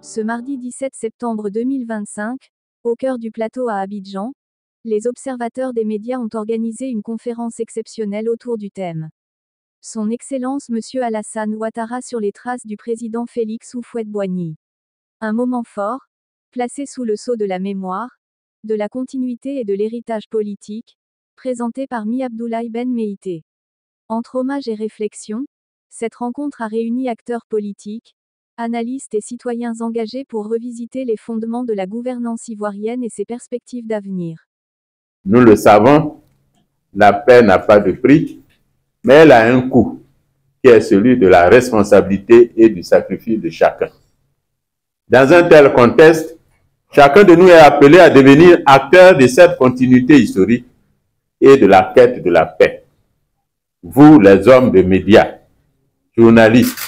Ce mardi 17 septembre 2025, au cœur du plateau à Abidjan, les observateurs des médias ont organisé une conférence exceptionnelle autour du thème « Son Excellence Monsieur Alassane Ouattara sur les traces du président Félix Houphouët-Boigny ». Un moment fort, placé sous le sceau de la mémoire, de la continuité et de l'héritage politique, présenté par Mi Abdoulaye Ben Meïté. Entre hommage et réflexion, cette rencontre a réuni acteurs politiques, analystes et citoyens engagés pour revisiter les fondements de la gouvernance ivoirienne et ses perspectives d'avenir. Nous le savons, la paix n'a pas de prix, mais elle a un coût, qui est celui de la responsabilité et du sacrifice de chacun. Dans un tel contexte, chacun de nous est appelé à devenir acteur de cette continuité historique et de la quête de la paix. Vous, les hommes de médias, journalistes,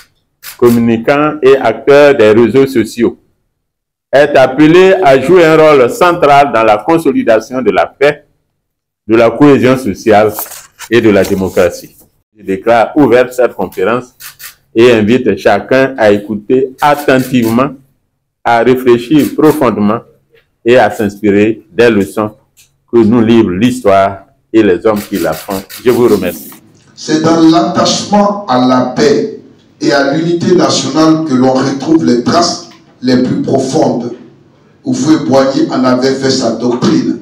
communicants et acteurs des réseaux sociaux, êtes appelés à jouer un rôle central dans la consolidation de la paix, de la cohésion sociale et de la démocratie. Je déclare ouverte cette conférence et invite chacun à écouter attentivement, à réfléchir profondément et à s'inspirer des leçons que nous livre l'histoire et les hommes qui la font. Je vous remercie. C'est dans l'attachement à la paix et à l'unité nationale que l'on retrouve les traces les plus profondes. Houphouët-Boigny en avait fait sa doctrine.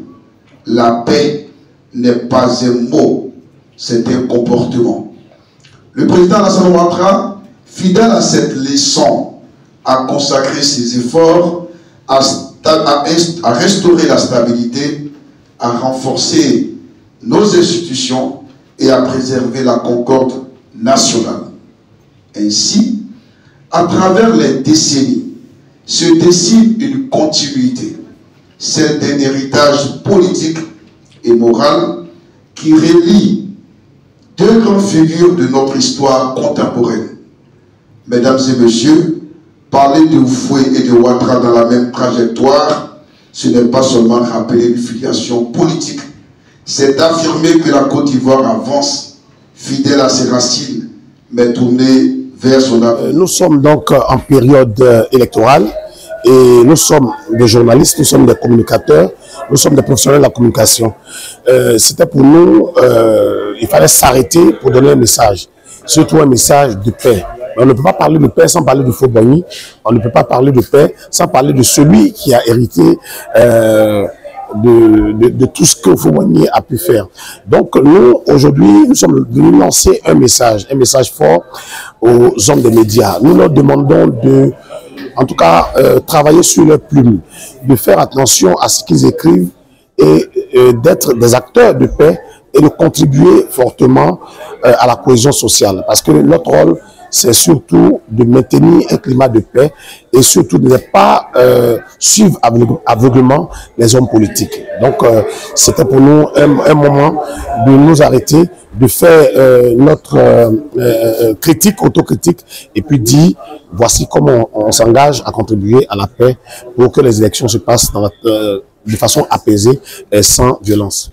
La paix n'est pas un mot, c'est un comportement. Le président Alassane Ouattara, fidèle à cette leçon, a consacré ses efforts à restaurer la stabilité, à renforcer nos institutions et à préserver la concorde nationale. Ainsi, à travers les décennies, se dessine une continuité, celle d'un héritage politique et moral qui relie deux grandes figures de notre histoire contemporaine. Mesdames et messieurs, parler de Houphouët et de Ouattara dans la même trajectoire, ce n'est pas seulement rappeler une filiation politique, c'est affirmer que la Côte d'Ivoire avance, fidèle à ses racines, mais tournée vers son avenir. Nous sommes donc en période électorale et nous sommes des journalistes, nous sommes des communicateurs, nous sommes des professionnels de la communication. C'était pour nous, il fallait s'arrêter pour donner un message, surtout un message de paix. On ne peut pas parler de paix sans parler de Houphouët-Boigny, on ne peut pas parler de paix sans parler de celui qui a hérité de tout ce que Houphouët-Boigny a pu faire. Donc nous, aujourd'hui, nous sommes venus lancer un message fort aux hommes des médias. Nous leur demandons de, en tout cas, travailler sur leur plume, de faire attention à ce qu'ils écrivent et d'être des acteurs de paix et de contribuer fortement à la cohésion sociale. Parce que notre rôle, c'est surtout de maintenir un climat de paix et surtout de ne pas suivre aveuglément les hommes politiques. Donc, c'était pour nous un moment de nous arrêter, de faire notre critique, autocritique, et puis dire, voici comment on s'engage à contribuer à la paix pour que les élections se passent de façon apaisée et sans violence.